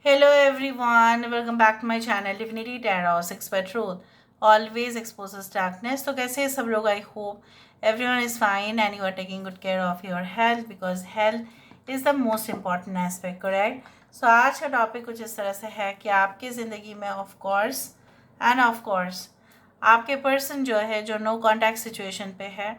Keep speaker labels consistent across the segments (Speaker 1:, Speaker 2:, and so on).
Speaker 1: Hello everyone, welcome back to my channel Divinity Tarot 6 by Truth. Always exposes darkness. तो कैसे हैं सब लोग? I hope everyone is fine and you are taking good care of your health because health is the most important aspect, correct? So आज का topic कुछ इस तरह से है कि आपकी ज़िंदगी में ऑफ कोर्स आपके पर्सन जो है जो नो कॉन्टैक्ट सिचुएशन पे है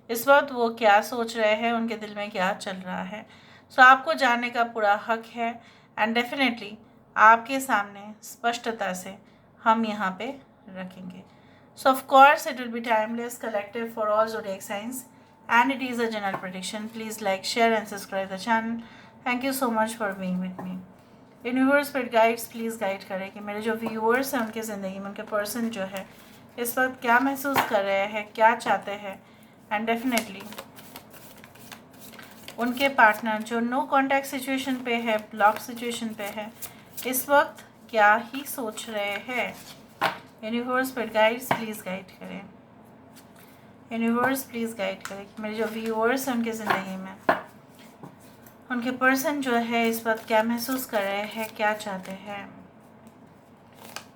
Speaker 1: इस वक्त वो क्या सोच रहे हैं, उनके दिल में क्या चल रहा है। सो आपको जानने का पूरा हक है एंड डेफिनेटली आपके सामने स्पष्टता से हम यहाँ पे रखेंगे। सो of course it will be timeless collective for all zodiac signs and it is a general prediction. Please like, share and subscribe the channel. Thank you so much for being with me. Universe spirit guides please guide करें कि मेरे जो viewers हैं उनके ज़िंदगी में उनके person जो है इस वक्त क्या महसूस कर रहे हैं, क्या चाहते हैं एंड डेफिनेटली उनके पार्टनर जो नो कॉन्टैक्ट सिचुएशन पे है, ब्लॉक सिचुएशन पे है, इस वक्त क्या ही सोच रहे हैं। Universe spirit guides please guide करें। यूनिवर्स प्लीज़ गाइड करें कि मेरे जो व्यूअर्स हैं उनके ज़िंदगी में उनके पर्सन जो है इस वक्त क्या महसूस कर रहे हैं, क्या चाहते हैं।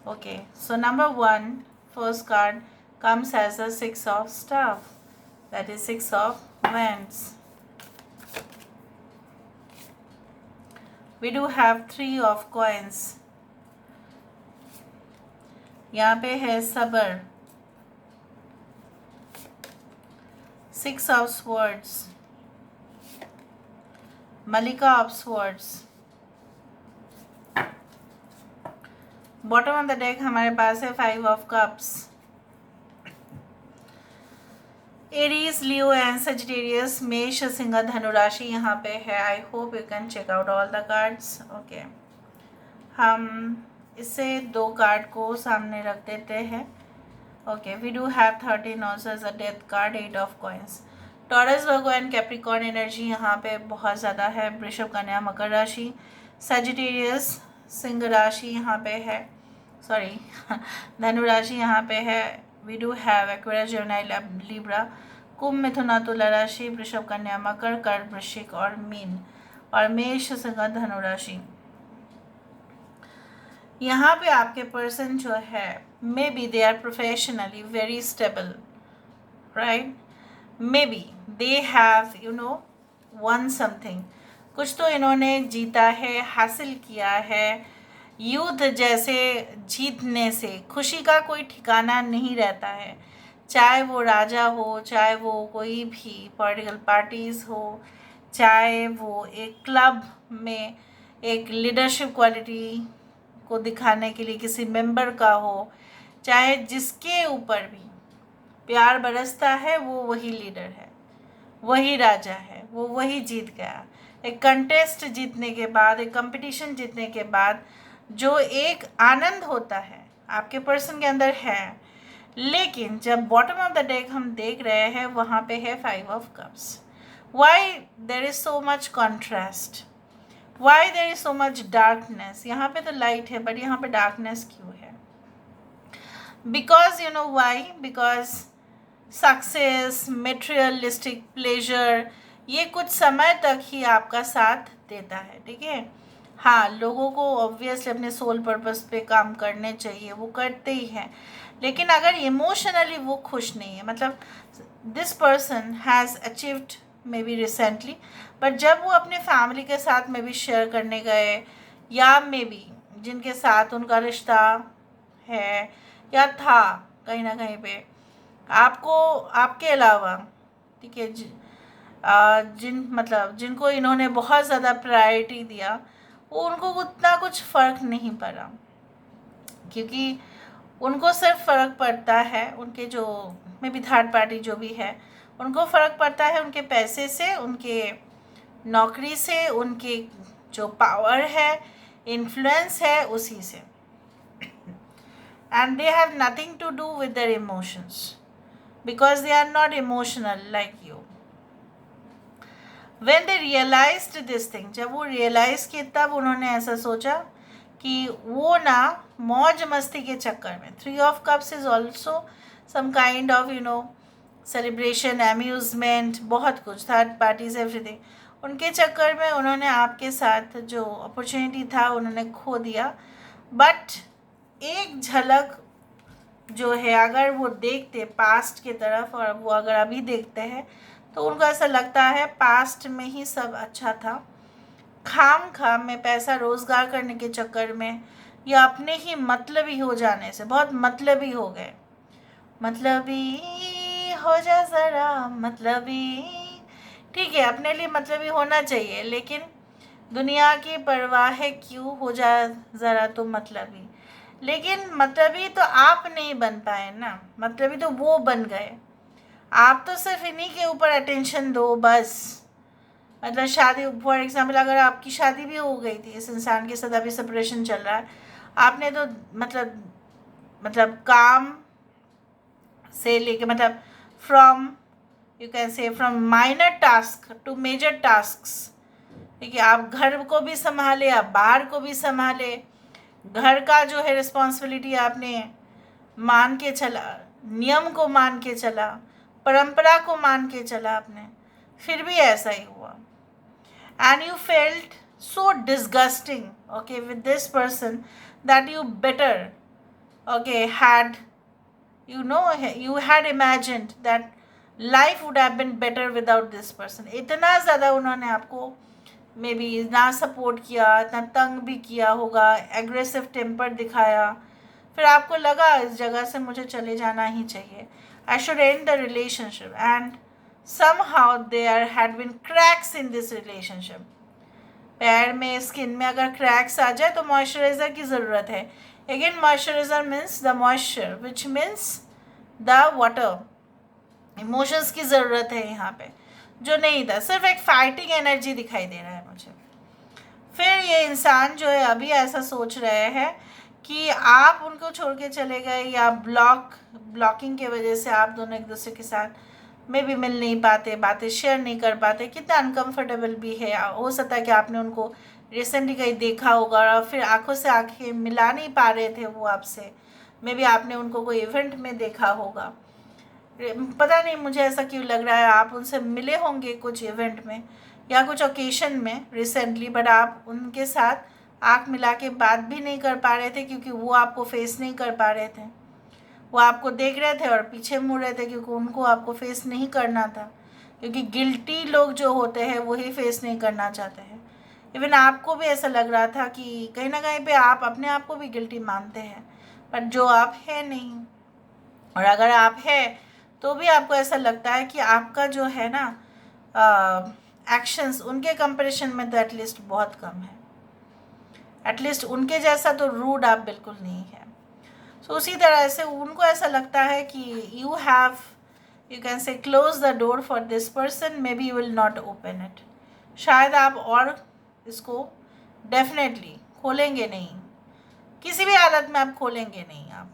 Speaker 1: Okay, so number 1 first card comes as a 6 of staff, that is 6 of wands. We do have 3 of coins. यहाँ पे है सबर, 6 of swords, Malika of swords. Bottom of the deck हमारे पास है 5 of cups. Aries, Leo and Sagittarius, मेष, सिंह, धनु राशि यहाँ पे है। I hope you can check out all the cards. Okay, हम इससे 2 कार्ड को सामने रख देते हैं। Okay, we do have 13 also as a death card, 8 of coins. Taurus, Virgo and Capricorn energy यहाँ पे बहुत ज़्यादा है। वृषभ, कन्या, मकर राशि, सजिटेरियस, सिंह राशि यहाँ पे है, सॉरी धनु राशि यहाँ पे है। We do have Aquarius, Gemini, Libra, कुंभ, मिथुन, तुला राशि, वृषभ, कन्या, मकर, कर्क, वृश्चिक और मीन, और मेष, सिंह, धनु राशि। यहाँ पे आपके पर्सन जो है maybe they are professionally very stable, right? Maybe they have one something, कुछ तो इन्होंने जीता है, हासिल किया है। युद्ध जैसे जीतने से खुशी का कोई ठिकाना नहीं रहता है, चाहे वो राजा हो, चाहे वो कोई भी पॉलिटिकल पार्टीज़ हो, चाहे वो एक क्लब में एक लीडरशिप क्वालिटी को दिखाने के लिए किसी मेंबर का हो, चाहे जिसके ऊपर भी प्यार बरसता है वो वही लीडर है, वही राजा है, वो वही जीत गया। एक कंटेस्ट जीतने के बाद, एक कंपटीशन जीतने के बाद जो एक आनंद होता है आपके पर्सन के अंदर है। लेकिन जब बॉटम ऑफ द डेक हम देख रहे हैं वहाँ पे है 5 of cups. Why there is so much contrast, why there is so much darkness? यहाँ पे तो लाइट है बट यहाँ पे डार्कनेस क्यों है? Because you know why, because success, materialistic pleasure, ये कुछ समय तक ही आपका साथ देता है, ठीक है। हाँ, लोगों को ऑब्वियसली अपने सोल पर्पस पे काम करने चाहिए, वो करते ही हैं, लेकिन अगर इमोशनली वो खुश नहीं है, मतलब this person has achieved may be recently, but जब वो अपने फैमिली के साथ में भी शेयर करने गए, या मे बी जिनके साथ उनका रिश्ता है या था कहीं ना कहीं पे, आपको आपके अलावा, ठीक है, जिनको इन्होंने बहुत ज़्यादा प्रायोरिटी दिया, वो उनको उतना कुछ फ़र्क नहीं पड़ा, क्योंकि उनको सिर्फ फ़र्क पड़ता है उनके जो मे बी थर्ड पार्टी जो भी है, उनको फ़र्क पड़ता है उनके पैसे से, उनके नौकरी से, उनके जो पावर है, इन्फ्लुएंस है, उसी से। And they have nothing to do with their emotions because they are not emotional like you. When they realised this thing, जब वो रियलाइज़ किए तब उन्होंने ऐसा सोचा कि वो ना मौज मस्ती के चक्कर में, 3 of cups is also some kind of celebration, amusement, बहुत कुछ, थर्ड पार्टीज, एवरीथिंग, उनके चक्कर में उन्होंने आपके साथ जो अपॉर्चुनिटी था उन्होंने खो दिया। बट एक झलक जो है अगर वो देखते पास्ट की तरफ और वो अगर अभी देखते हैं तो उनको ऐसा लगता है पास्ट में ही सब अच्छा था, खाम खाम में पैसा रोज़गार करने के चक्कर में या अपने ही मतलबी हो जाने से बहुत मतलबी हो गए। मतलबी हो जा ज़रा मतलबी, ठीक है अपने लिए मतलबी होना चाहिए, लेकिन दुनिया की परवाह क्यों हो जा ज़रा तो मतलबी। लेकिन मतलबी तो आप नहीं बन पाए ना, मतलबी तो वो बन गए। आप तो सिर्फ इन्हीं के ऊपर अटेंशन दो बस। मतलब शादी फॉर एग्जांपल अगर आपकी शादी भी हो गई थी, इस इंसान के साथ अभी सेपरेशन चल रहा है, आपने तो मतलब काम से लेके मतलब from you can say from minor task to major tasks, ठीक है आप घर को भी संभाले, आप बाहर को भी संभाले, घर का जो है रिस्पॉन्सिबिलिटी आपने मान के चला, नियम को मान के चला, परंपरा को मान के चला आपने, फिर भी ऐसा ही हुआ। And you felt so disgusting, okay, with this person that you better, okay, had you had imagined that life would have been better without this person। इतना ज़्यादा उन्होंने आपको मे बी ना सपोर्ट किया, इतना तंग भी किया होगा, एग्रेसिव टेम्पर दिखाया, फिर आपको लगा इस जगह से मुझे चले जाना ही चाहिए, I should and the relationship. And somehow there had been cracks in this relationship। पैर में स्किन में अगर क्रैक्स आ जाए तो मॉइस्चराइज़र की ज़रूरत है। Again moisturiser means the moisture which means the water, emotions की ज़रूरत है यहाँ पे, जो नहीं था, सिर्फ एक फाइटिंग एनर्जी दिखाई दे रहा है मुझे। फिर ये इंसान जो है अभी ऐसा सोच रहे हैं कि आप उनको छोड़ के चले गए या ब्लॉकिंग की वजह से आप दोनों एक दूसरे के साथ में भी मिल नहीं पाते, बातें शेयर नहीं कर पाते, कितना अनकंफर्टेबल भी है। हो सकता है कि आपने उनको रिसेंटली कहीं देखा होगा और फिर आंखों से आंखें मिला नहीं पा रहे थे वो आपसे, मे बी आपने उनको कोई इवेंट में देखा होगा, पता नहीं मुझे ऐसा क्यों लग रहा है आप उनसे मिले होंगे कुछ इवेंट में या कुछ ओकेशन में रिसेंटली, बट आप उनके साथ आँख मिला के बात भी नहीं कर पा रहे थे क्योंकि वो आपको फेस नहीं कर पा रहे थे। वो आपको देख रहे थे और पीछे मुड़ रहे थे क्योंकि उनको आपको फेस नहीं करना था, क्योंकि गिल्टी लोग जो होते हैं वही फेस नहीं करना चाहते हैं। इवन आपको भी ऐसा लग रहा था कि कहीं ना कहीं पे आप अपने आप को भी गिल्टी मानते हैं, बट जो आप है नहीं, और अगर आप है तो भी आपको ऐसा लगता है कि आपका जो है ना एक्शंस उनके कंपैरिजन में तो एटलीस्ट बहुत कम है, एटलीस्ट उनके जैसा तो रूड आप बिल्कुल नहीं है। सो उसी तरह से उनको ऐसा लगता है कि यू कैन से close the door for this person, may be you will not open it. शायद आप और इसको डेफिनेटली खोलेंगे नहीं, किसी भी हालत में आप खोलेंगे नहीं आप,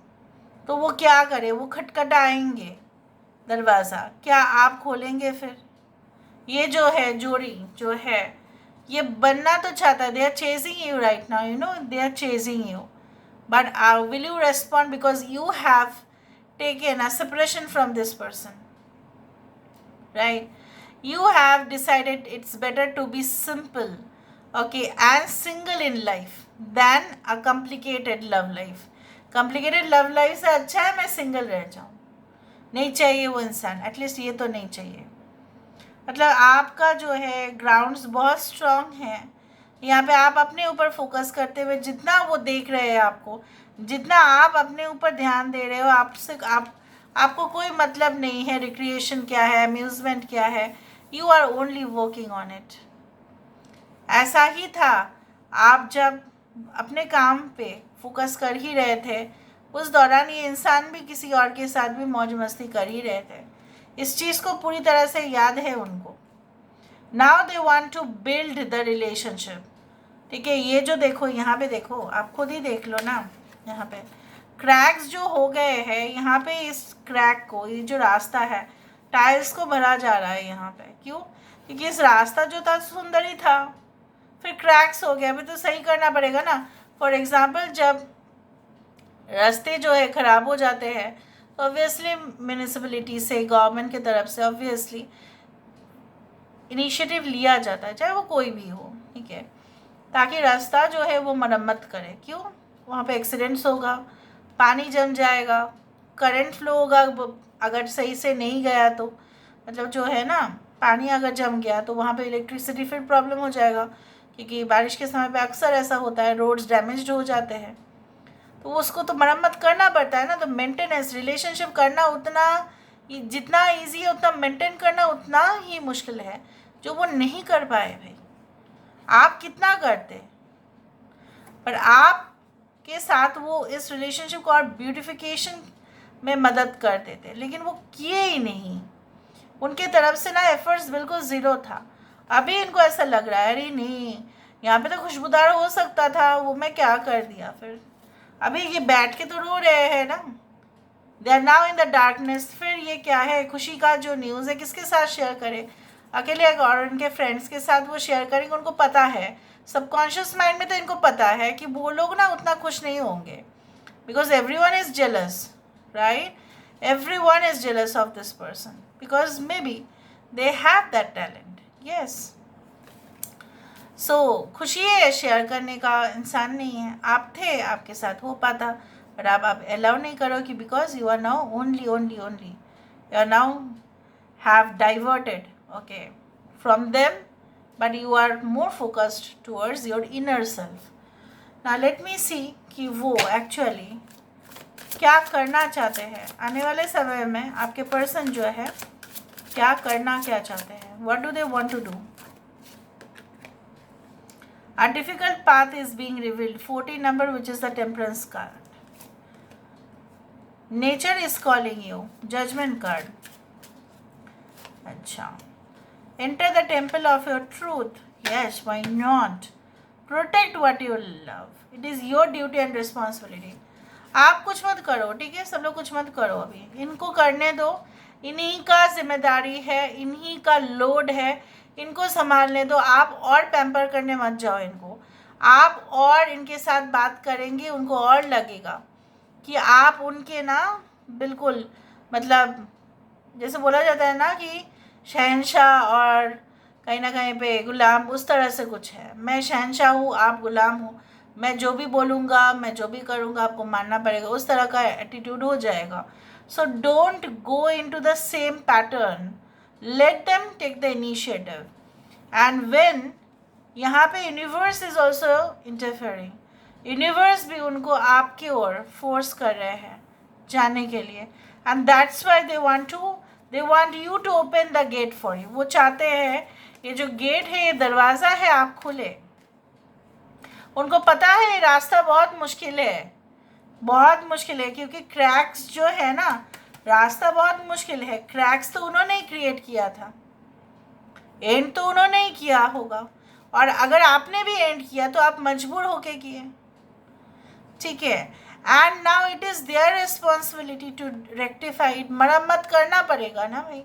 Speaker 1: तो वो क्या करे, वो खटखटाएंगे दरवाज़ा, क्या आप खोलेंगे फिर? ये जो है जोड़ी जो है ये बनना तो चाहता है, they are chasing you right now, you know they are chasing you, but will you respond because you have taken a separation from this person, right? You have decided it's better to be simple, okay, and single in life than a complicated love life। complicated love life से अच्छा है मैं single रह जाऊँ, नहीं चाहिए वो इंसान, एटलीस्ट ये तो नहीं चाहिए। मतलब आपका जो है ग्राउंड्स बहुत स्ट्रॉन्ग है, यहाँ पे आप अपने ऊपर फोकस करते हुए जितना वो देख रहे हैं आपको, जितना आप अपने ऊपर ध्यान दे रहे हो, आपको कोई मतलब नहीं है रिक्रिएशन क्या है, अम्यूज़मेंट क्या है, you are only working on it. ऐसा ही था आप जब अपने काम पे फोकस कर ही रहे थे, उस दौरान ये इंसान भी किसी और के साथ भी मौज मस्ती कर ही रहे थे, इस चीज़ को पूरी तरह से याद है उनको। Now they want to build the relationship, ठीक है। ये जो देखो यहाँ पे देखो, आप खुद ही देख लो ना, यहाँ पे क्रैक्स जो हो गए हैं, यहाँ पे इस क्रैक को, ये जो रास्ता है टाइल्स को भरा जा रहा है यहाँ पे, क्यों? क्योंकि इस रास्ता जो था सुंदर ही था, फिर क्रैक्स हो गया, अभी तो सही करना पड़ेगा ना। फॉर एग्जाम्पल जब रास्ते जो है ख़राब हो जाते हैं तो ऑब्वियसली म्यूनिसिपलिटी से, गवर्नमेंट की तरफ से ऑब्वियसली इनिशिएटिव लिया जाता है, चाहे वो कोई भी हो, ठीक है, ताकि रास्ता जो है वो मरम्मत करे। क्यों? वहाँ पे एक्सीडेंट्स होगा, पानी जम जाएगा, करंट फ्लो होगा, अगर सही से नहीं गया तो, मतलब जो है ना, पानी अगर जम गया तो वहाँ पे इलेक्ट्रिसिटी फिर प्रॉब्लम हो जाएगा, क्योंकि बारिश के समय पे अक्सर ऐसा होता है, रोड्स डैमेज्ड हो जाते हैं, तो उसको तो मरम्मत करना पड़ता है ना। तो मेंटेनेंस, रिलेशनशिप करना उतना, जितना ईजी है उतना मेंटेन करना उतना ही मुश्किल है, जो वो नहीं कर पाए भाई। आप कितना करते, पर आप के साथ वो इस रिलेशनशिप को और ब्यूटिफिकेशन में मदद कर देते, लेकिन वो किए ही नहीं। उनके तरफ से ना एफर्ट्स बिल्कुल ज़ीरो था। अभी इनको ऐसा लग रहा है, अरे नहीं, यहाँ पे तो खुशबूदार हो सकता था, वो मैं क्या कर दिया फिर। अभी ये बैठ के तो रो रहे हैं ना, they are now in the darkness. फिर ये क्या है, खुशी का जो न्यूज़ है किसके साथ शेयर करें? अकेले और उनके फ्रेंड्स के साथ वो शेयर करेंगे। उनको पता है, सबकॉन्शियस माइंड में तो इनको पता है कि वो लोग ना उतना खुश नहीं होंगे, because everyone is jealous, right? Everyone is jealous of this person, because maybe they have that talent. Yes, so खुशी है, शेयर करने का इंसान नहीं है। आप थे, आपके साथ हो पाता, पर आप अलाउ नहीं करो कि because you are now only only only, you are now have diverted, okay, from them, but you are more focused towards your inner self. Now let me see कि वो actually क्या करना चाहते हैं आने वाले समय में। आपके पर्सन जो है क्या करना क्या चाहते हैं, what do they want to do? A difficult path is being revealed, 14 number, which is the temperance card. Nature is calling you, judgment card. अच्छा, enter the temple of your truth. Yes, why not? Protect what you love. It is your duty and responsibility. आप कुछ मत करो, ठीक है, सब लोग कुछ मत करो, अभी इनको करने दो। इन्हीं का जिम्मेदारी है, इन्हीं का लोड है, इनको संभालने दो। आप और पैम्पर करने मत जाओ इनको। आप और इनके साथ बात करेंगे, उनको और लगेगा कि आप उनके ना बिल्कुल, मतलब जैसे बोला जाता है ना कि शहंशाह और कहीं ना कहीं पे गुलाम, उस तरह से कुछ है। मैं शहंशाह हूँ, आप गुलाम हो, मैं जो भी बोलूँगा, मैं जो भी करूँगा आपको मानना पड़ेगा, उस तरह का एटीट्यूड हो जाएगा। So don't go into the same pattern, let them take the initiative. And when यहाँ पे universe is also interfering, universe भी उनको आपकी ओर फोर्स कर रहे हैं जाने के लिए, and that's why they want you to open the gate for you. वो चाहते हैं ये जो गेट है, ये दरवाज़ा है, आप खुले। उनको पता है ये रास्ता बहुत मुश्किल है, बहुत मुश्किल है, क्योंकि क्रैक्स जो है ना, रास्ता बहुत मुश्किल है। क्रैक्स तो उन्होंने ही क्रिएट किया था, एंड तो उन्होंने ही किया होगा, और अगर आपने भी एंड किया तो आप मजबूर होके किए, ठीक है। And now it is their responsibility to rectify it. मरम्मत करना पड़ेगा ना भाई,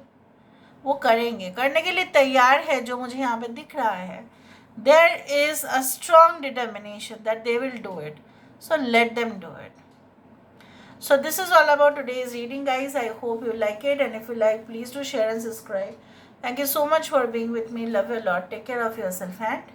Speaker 1: वो करेंगे, करने के लिए तैयार है, जो मुझे यहाँ पे दिख रहा है। There is a strong determination that they will do it, so let them do it. So this is all about today's reading, guys. I hope you like it, and if you like, please do share and subscribe. Thank you so much for being with me. Love you a lot. Take care of yourself and